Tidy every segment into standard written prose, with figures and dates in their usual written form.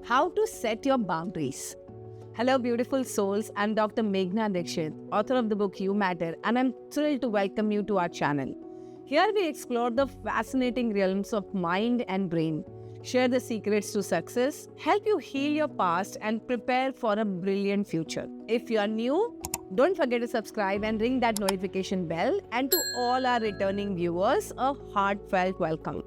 How to set your boundaries. Hello, beautiful souls. I'm Dr.Meghana Dikshit, author of the book You Matter, and I'm thrilled to welcome you to our channel. Here we explore the fascinating realms of mind and brain, share the secrets to success, help you heal your past, and prepare for a brilliant future. If you are new, don't forget to subscribe and ring that notification bell. And to all our returning viewers, a heartfelt welcome.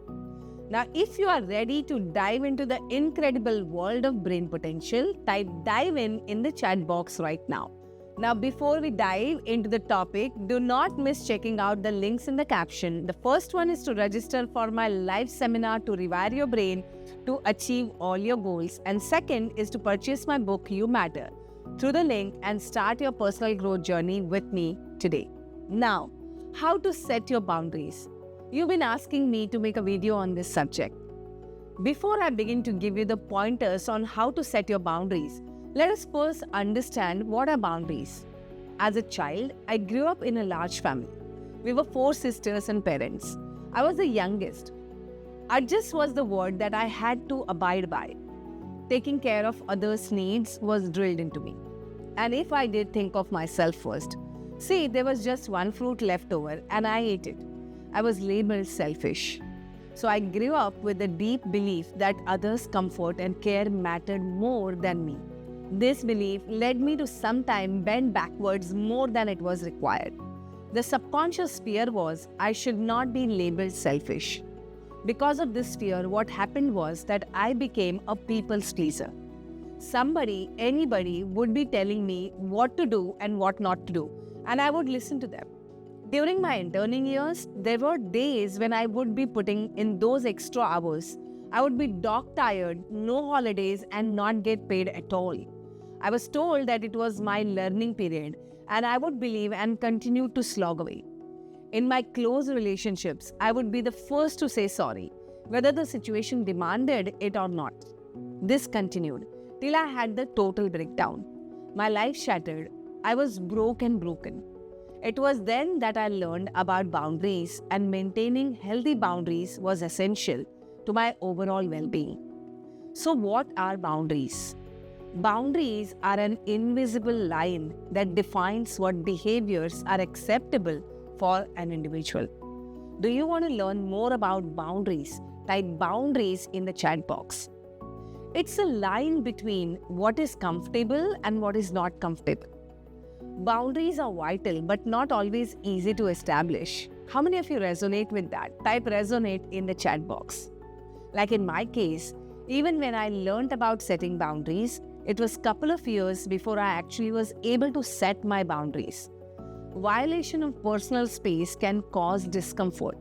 Now, if you are ready to dive into the incredible world of brain potential, type dive in the chat box right now. Now, before we dive into the topic, do not miss checking out the links in the caption. The first one is to register for my live seminar to rewire your brain to achieve all your goals. And second is to purchase my book, You Matter, through the link and start your personal growth journey with me today. Now, how to set your boundaries. You've been asking me to make a video on this subject. Before I begin to give you the pointers on how to set your boundaries, let us first understand what are boundaries. As a child, I grew up in a large family. We were 4 sisters and parents. I was the youngest. Adjust was the word that I had to abide by. Taking care of others' needs was drilled into me. And if I did think of myself first, see, there was just one fruit left over and I ate it. I was labeled selfish. So I grew up with a deep belief that others' comfort and care mattered more than me. This belief led me to sometimes bend backwards more than it was required. The subconscious fear was I should not be labeled selfish. Because of this fear, what happened was that I became a people's pleaser. Somebody, anybody would be telling me what to do and what not to do, and I would listen to them. During my interning years, there were days when I would be putting in those extra hours. I would be dog-tired, no holidays, and not get paid at all. I was told that it was my learning period, and I would believe and continue to slog away. In my close relationships, I would be the first to say sorry, whether the situation demanded it or not. This continued till I had the total breakdown. My life shattered. I was broken. It was then that I learned about boundaries, and maintaining healthy boundaries was essential to my overall well-being. So what are boundaries? Boundaries are an invisible line that defines what behaviors are acceptable for an individual. Do you want to learn more about boundaries? Type boundaries in the chat box. It's a line between what is comfortable and what is not comfortable. Boundaries are vital but not always easy to establish. How many of you resonate with that? Type resonate in the chat box. Like in my case, even when I learned about setting boundaries, it was a couple of years before I actually was able to set my boundaries. Violation of personal space can cause discomfort,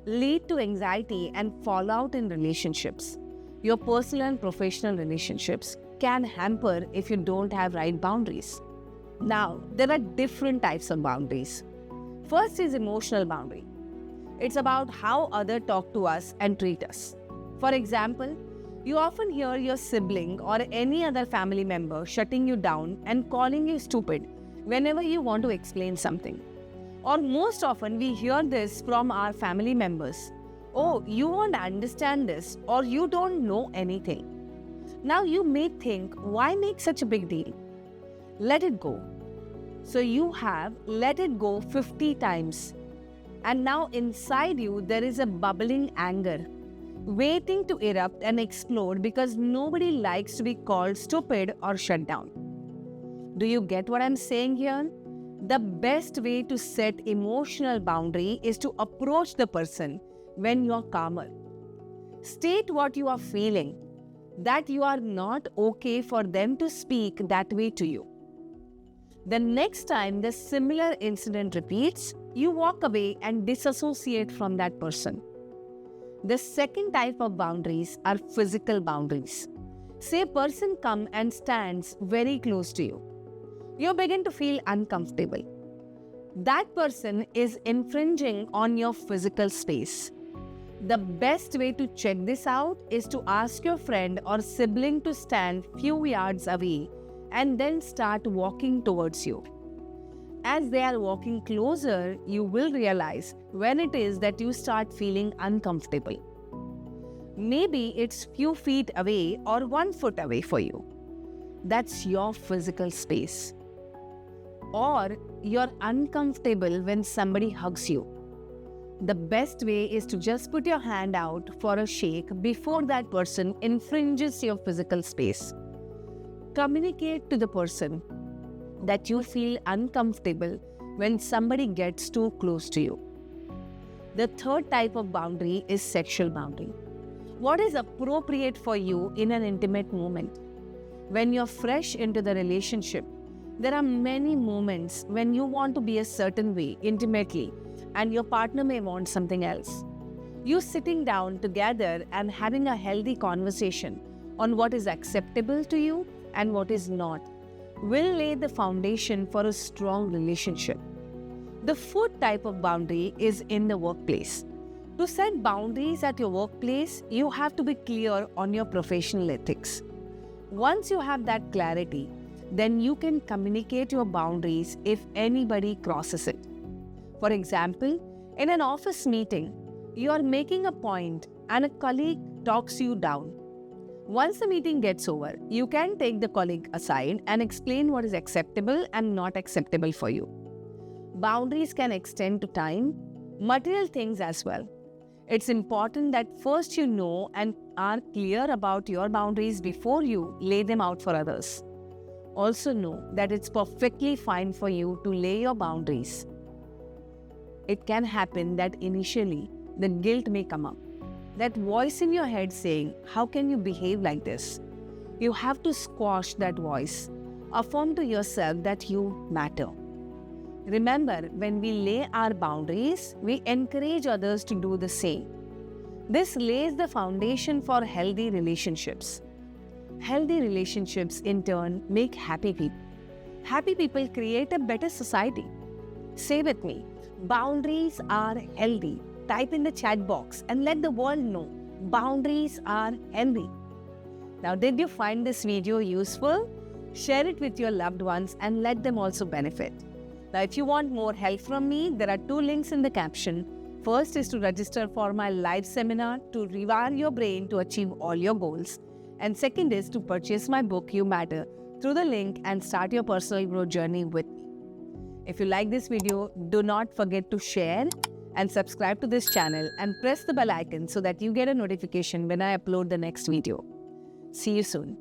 lead to anxiety and fallout in relationships. Your personal and professional relationships can hamper if you don't have right boundaries. Now, there are different types of boundaries. First is emotional boundary. It's about how others talk to us and treat us. For example, you often hear your sibling or any other family member shutting you down and calling you stupid whenever you want to explain something. Or most often we hear this from our family members. Oh, you won't understand this, or you don't know anything. Now you may think, why make such a big deal? Let it go. So you have let it go 50 times. And now inside you there is a bubbling anger, waiting to erupt and explode because nobody likes to be called stupid or shut down. Do you get what I'm saying here? The best way to set emotional boundary is to approach the person when you're calmer. State what you are feeling, that you are not okay for them to speak that way to you. The next time the similar incident repeats, you walk away and disassociate from that person. The second type of boundaries are physical boundaries. Say a person comes and stands very close to you. You begin to feel uncomfortable. That person is infringing on your physical space. The best way to check this out is to ask your friend or sibling to stand few yards away and then start walking towards you. As they are walking closer, you will realize when it is that you start feeling uncomfortable. Maybe it's few feet away or 1 foot away for you. That's your physical space. Or you're uncomfortable when somebody hugs you. The best way is to just put your hand out for a shake before that person infringes your physical space. Communicate to the person that you feel uncomfortable when somebody gets too close to you. The third type of boundary is sexual boundary. What is appropriate for you in an intimate moment? When you're fresh into the relationship, there are many moments when you want to be a certain way intimately and your partner may want something else. You sitting down together and having a healthy conversation on what is acceptable to you and what is not will lay the foundation for a strong relationship. The fourth type of boundary is in the workplace. To set boundaries at your workplace, you have to be clear on your professional ethics. Once you have that clarity, then you can communicate your boundaries if anybody crosses it. For example, in an office meeting, you are making a point and a colleague talks you down. Once the meeting gets over, you can take the colleague aside and explain what is acceptable and not acceptable for you. Boundaries can extend to time, material things as well. It's important that first you know and are clear about your boundaries before you lay them out for others. Also know that it's perfectly fine for you to lay your boundaries. It can happen that initially the guilt may come up. That voice in your head saying, how can you behave like this? You have to squash that voice. Affirm to yourself that you matter. Remember, when we lay our boundaries, we encourage others to do the same. This lays the foundation for healthy relationships. Healthy relationships, in turn, make happy people. Happy people create a better society. Say with me, boundaries are healthy. Type in the chat box and let the world know boundaries are healthy. Now, did you find this video useful? Share it with your loved ones and let them also benefit. Now, if you want more help from me, there are 2 links in the caption. First is to register for my live seminar to rewire your brain to achieve all your goals. And second is to purchase my book, You Matter, through the link and start your personal growth journey with me. If you like this video, do not forget to share and subscribe to this channel and press the bell icon so that you get a notification when I upload the next video. See you soon.